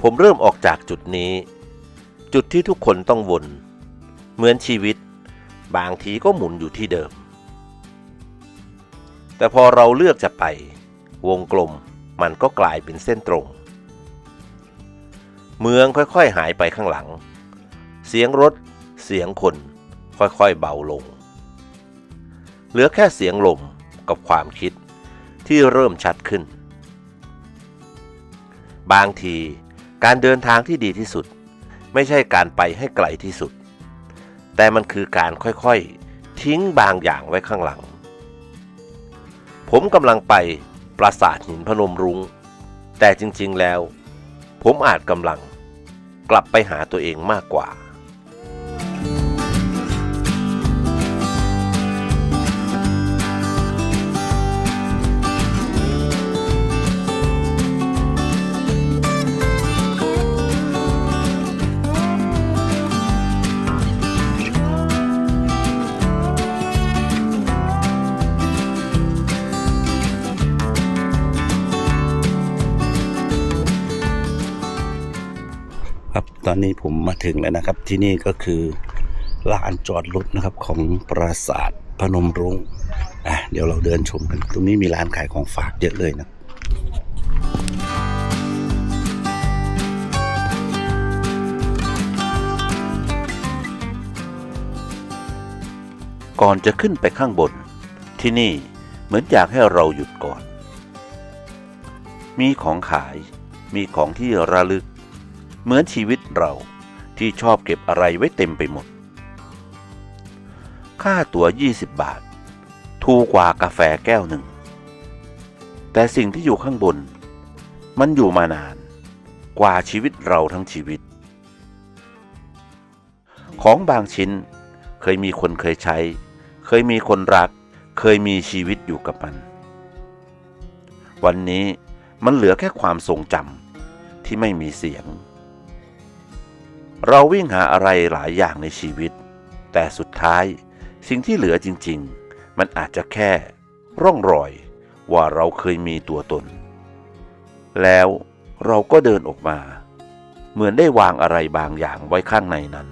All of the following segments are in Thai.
ผมเริ่มออกจากจุดนี้จุดที่ทุกคนต้องวนเหมือนชีวิตบางทีก็หมุนอยู่ที่เดิมแต่พอเราเลือกจะไปวงกลมมันก็กลายเป็นเส้นตรงเมืองค่อยๆหายไปข้างหลังเสียงรถเสียงคนค่อยๆเบาลงเหลือแค่เสียงลมกับความคิดที่เริ่มชัดขึ้นบางทีการเดินทางที่ดีที่สุดไม่ใช่การไปให้ไกลที่สุดแต่มันคือการค่อยๆทิ้งบางอย่างไว้ข้างหลังผมกำลังไปปราสาทหินพนมรุ้งแต่จริงๆแล้วผมอาจกำลังกลับไปหาตัวเองมากกว่าครับตอนนี้ผมมาถึงแล้วนะครับที่นี่ก็คือลานจอดรถนะครับของปราสาทพนมรุ้งเดี๋ยวเราเดินชมกันตรงนี้มีร้านขายของฝากเยอะเลยนะก่อนจะขึ้นไปข้างบนที่นี่เหมือนอยากให้เราหยุดก่อนมีของขายมีของที่ระลึกเหมือนชีวิตเราที่ชอบเก็บอะไรไว้เต็มไปหมดค่าตั๋ว20 บาทถูกกว่ากาแฟแก้วหนึ่งแต่สิ่งที่อยู่ข้างบนมันอยู่มานานกว่าชีวิตเราทั้งชีวิตของบางชิ้นเคยมีคนเคยใช้เคยมีคนรักเคยมีชีวิตอยู่กับมันวันนี้มันเหลือแค่ความทรงจำที่ไม่มีเสียงเราวิ่งหาอะไรหลายอย่างในชีวิตแต่สุดท้ายสิ่งที่เหลือจริงๆมันอาจจะแค่ร่องรอยว่าเราเคยมีตัวตนแล้วเราก็เดินออกมาเหมือนได้วางอะไรบางอย่างไว้ข้างในนั้น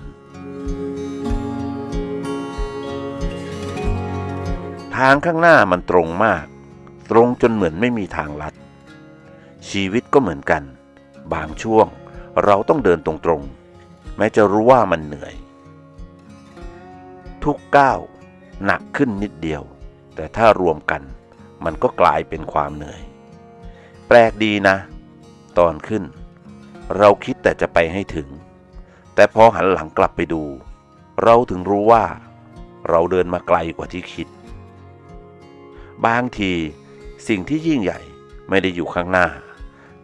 ทางข้างหน้ามันตรงมากตรงจนเหมือนไม่มีทางลัดชีวิตก็เหมือนกันบางช่วงเราต้องเดินตรงๆแม้จะรู้ว่ามันเหนื่อยทุกก้าวหนักขึ้นนิดเดียวแต่ถ้ารวมกันมันก็กลายเป็นความเหนื่อยแปลกดีนะตอนขึ้นเราคิดแต่จะไปให้ถึงแต่พอหันหลังกลับไปดูเราถึงรู้ว่าเราเดินมาไกลกว่าที่คิดบางทีสิ่งที่ยิ่งใหญ่ไม่ได้อยู่ข้างหน้า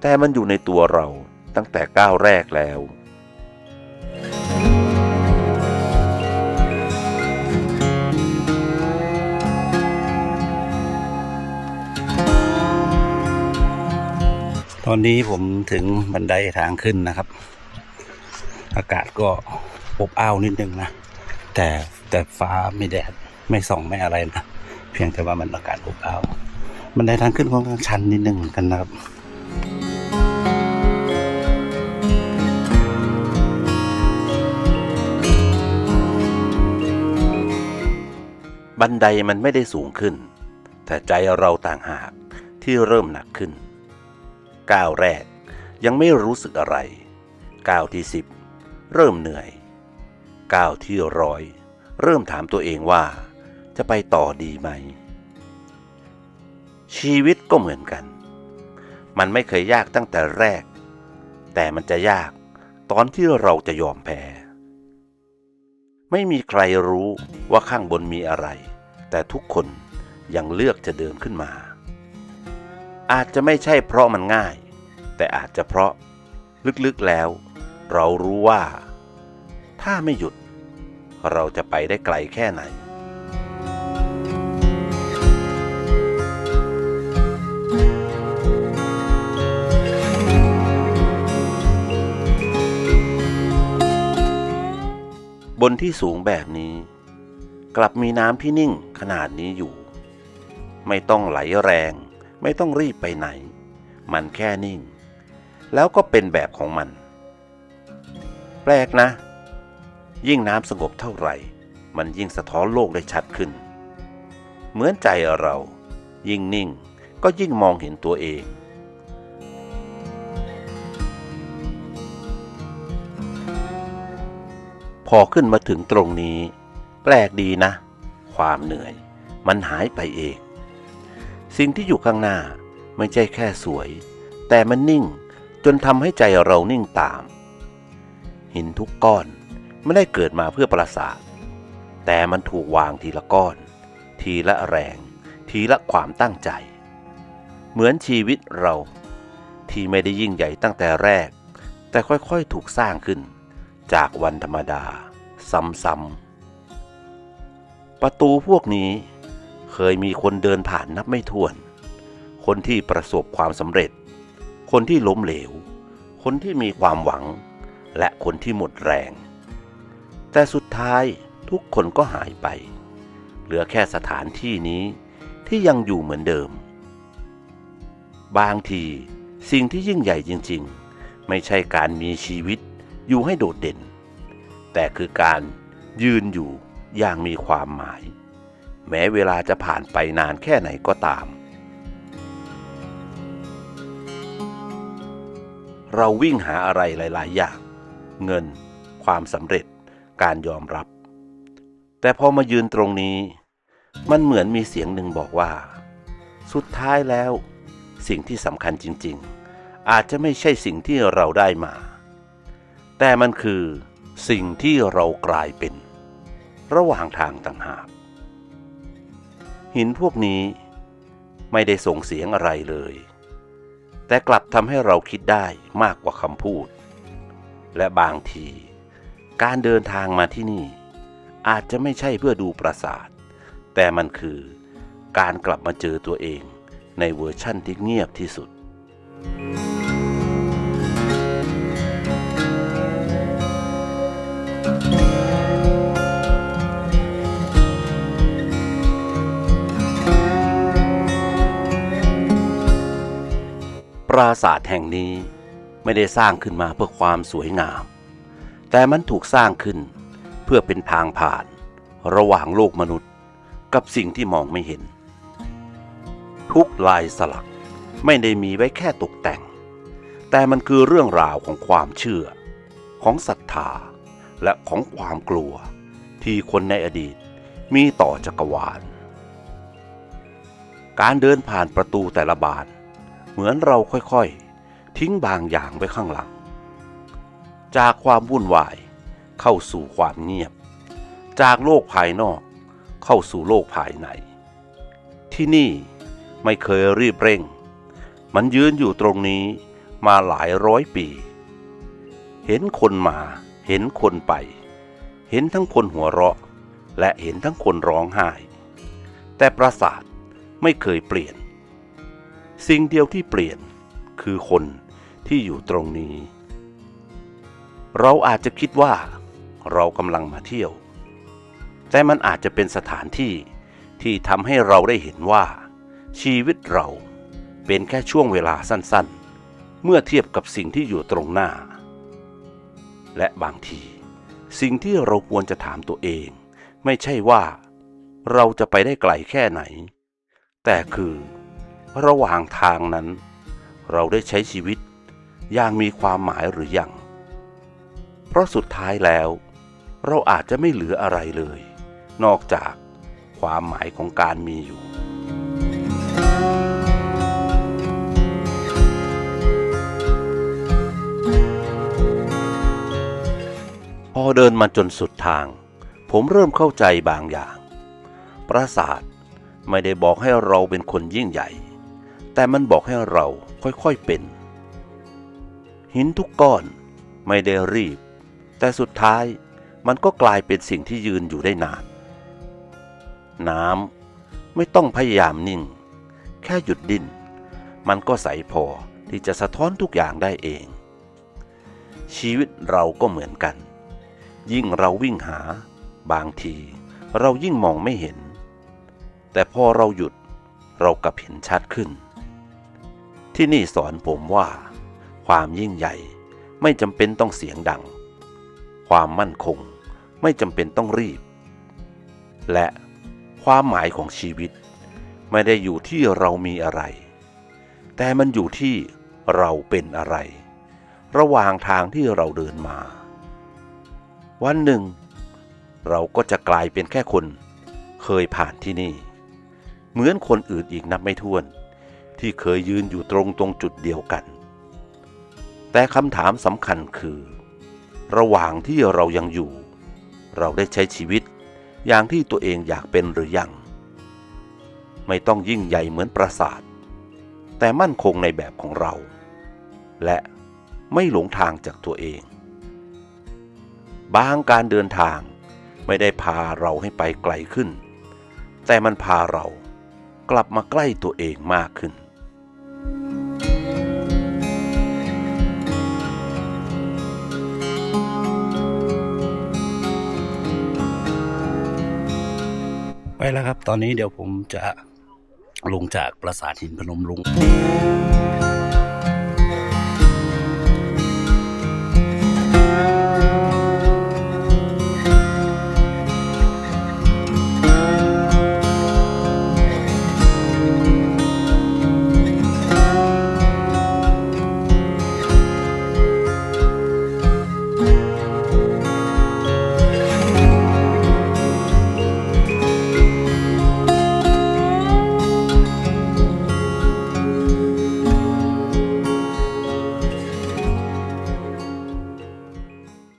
แต่มันอยู่ในตัวเราตั้งแต่ก้าวแรกแล้วตอนนี้ผมถึงบันไดทางขึ้นนะครับอากาศก็อบอ้าวนิดนึงนะแต่ฟ้าไม่แดดไม่ส่องไม่อะไรนะเพียงแต่ว่ามันอากาศอบอ้าวบันไดทางขึ้นค่อนข้างชันนิดนึงเหมือนกันนะครับบันไดมันไม่ได้สูงขึ้นแต่ใจเราต่างหากที่เริ่มหนักขึ้นก้าวแรกยังไม่รู้สึกอะไรก้าวที่10เริ่มเหนื่อยก้าวที่100เริ่มถามตัวเองว่าจะไปต่อดีไหมชีวิตก็เหมือนกันมันไม่เคยยากตั้งแต่แรกแต่มันจะยากตอนที่เราจะยอมแพ้ไม่มีใครรู้ว่าข้างบนมีอะไรแต่ทุกคนยังเลือกจะเดินขึ้นมาอาจจะไม่ใช่เพราะมันง่ายแต่อาจจะเพราะลึกๆแล้วเรารู้ว่าถ้าไม่หยุดเราจะไปได้ไกลแค่ไหนบนที่สูงแบบนี้กลับมีน้ำที่นิ่งขนาดนี้อยู่ไม่ต้องไหลแรงไม่ต้องรีบไปไหนมันแค่นิ่ง แล้วก็เป็นแบบของมันแปลกนะยิ่งน้ำสงบเท่าไหร่มันยิ่งสะท้อนโลกได้ชัดขึ้นเหมือนใจเรายิ่งนิ่งก็ยิ่งมองเห็นตัวเองพอขึ้นมาถึงตรงนี้แปลกดีนะความเหนื่อยมันหายไปเองสิ่งที่อยู่ข้างหน้าไม่ใช่แค่สวยแต่มันนิ่งจนทำให้ใจเรานิ่งตามหินทุกก้อนไม่ได้เกิดมาเพื่อปราสาทแต่มันถูกวางทีละก้อนทีละแรงทีละความตั้งใจเหมือนชีวิตเราที่ไม่ได้ยิ่งใหญ่ตั้งแต่แรกแต่ค่อยๆถูกสร้างขึ้นจากวันธรรมดาซ้ำๆประตูพวกนี้เคยมีคนเดินผ่านนับไม่ถ้วนคนที่ประสบความสำเร็จคนที่ล้มเหลวคนที่มีความหวังและคนที่หมดแรงแต่สุดท้ายทุกคนก็หายไปเหลือแค่สถานที่นี้ที่ยังอยู่เหมือนเดิมบางทีสิ่งที่ยิ่งใหญ่จริงๆไม่ใช่การมีชีวิตอยู่ให้โดดเด่นแต่คือการยืนอยู่อย่างมีความหมายแม้เวลาจะผ่านไปนานแค่ไหนก็ตามเราวิ่งหาอะไรหลายๆอย่างเงินความสำเร็จการยอมรับแต่พอมายืนตรงนี้มันเหมือนมีเสียงหนึ่งบอกว่าสุดท้ายแล้วสิ่งที่สำคัญจริงๆอาจจะไม่ใช่สิ่งที่เราได้มาแต่มันคือสิ่งที่เรากลายเป็นระหว่างทางต่างหากหินพวกนี้ไม่ได้ส่งเสียงอะไรเลยแต่กลับทำให้เราคิดได้มากกว่าคำพูดและบางทีการเดินทางมาที่นี่อาจจะไม่ใช่เพื่อดูปราสาทแต่มันคือการกลับมาเจอตัวเองในเวอร์ชั่นที่เงียบที่สุดปราสาทแห่งนี้ไม่ได้สร้างขึ้นมาเพื่อความสวยงามแต่มันถูกสร้างขึ้นเพื่อเป็นทางผ่านระหว่างโลกมนุษย์กับสิ่งที่มองไม่เห็นทุกลายสลักไม่ได้มีไว้แค่ตกแต่งแต่มันคือเรื่องราวของความเชื่อของศรัทธาและของความกลัวที่คนในอดีตมีต่อจักรวาลการเดินผ่านประตูแต่ละบานเหมือนเราค่อยๆทิ้งบางอย่างไว้ข้างหลังจากความวุ่นวายเข้าสู่ความเงียบจากโลกภายนอกเข้าสู่โลกภายในที่นี่ไม่เคยรีบเร่งมันยืนอยู่ตรงนี้มาหลายร้อยปีเห็นคนมาเห็นคนไปเห็นทั้งคนหัวเราะและเห็นทั้งคนร้องไห้แต่ปราสาทไม่เคยเปลี่ยนสิ่งเดียวที่เปลี่ยนคือคนที่อยู่ตรงนี้เราอาจจะคิดว่าเรากำลังมาเที่ยวแต่มันอาจจะเป็นสถานที่ที่ทำให้เราได้เห็นว่าชีวิตเราเป็นแค่ช่วงเวลาสั้นๆเมื่อเทียบกับสิ่งที่อยู่ตรงหน้าและบางทีสิ่งที่เราควรจะถามตัวเองไม่ใช่ว่าเราจะไปได้ไกลแค่ไหนแต่คือระหว่างทางนั้นเราได้ใช้ชีวิตอย่างมีความหมายหรือยังเพราะสุดท้ายแล้วเราอาจจะไม่เหลืออะไรเลยนอกจากความหมายของการมีอยู่พอเดินมาจนสุดทางผมเริ่มเข้าใจบางอย่างปราสาทไม่ได้บอกให้เราเป็นคนยิ่งใหญ่แต่มันบอกให้เราค่อยๆเป็นหินทุกก้อนไม่ได้รีบแต่สุดท้ายมันก็กลายเป็นสิ่งที่ยืนอยู่ได้นานน้ำไม่ต้องพยายามนิ่งแค่หยุดดิ้นมันก็ใสพอที่จะสะท้อนทุกอย่างได้เองชีวิตเราก็เหมือนกันยิ่งเราวิ่งหาบางทีเรายิ่งมองไม่เห็นแต่พอเราหยุดเรากลับเห็นชัดขึ้นที่นี่สอนผมว่า ความยิ่งใหญ่ไม่จำเป็นต้องเสียงดังความมั่นคงไม่จำเป็นต้องรีบและความหมายของชีวิตไม่ได้อยู่ที่เรามีอะไรแต่มันอยู่ที่เราเป็นอะไรระหว่างทางที่เราเดินมาวันหนึ่งเราก็จะกลายเป็นแค่คนเคยผ่านที่นี่เหมือนคนอื่นอีกนับไม่ถ้วนที่เคยยืนอยู่ตรงจุดเดียวกันแต่คำถามสำคัญคือระหว่างที่เรายังอยู่เราได้ใช้ชีวิตอย่างที่ตัวเองอยากเป็นหรือยังไม่ต้องยิ่งใหญ่เหมือนปราสาทแต่มั่นคงในแบบของเราและไม่หลงทางจากตัวเองบางการเดินทางไม่ได้พาเราให้ไปไกลขึ้นแต่มันพาเรากลับมาใกล้ตัวเองมากขึ้นไปแล้วครับตอนนี้เดี๋ยวผมจะลงจากปราสาทหินพนมรุ้ง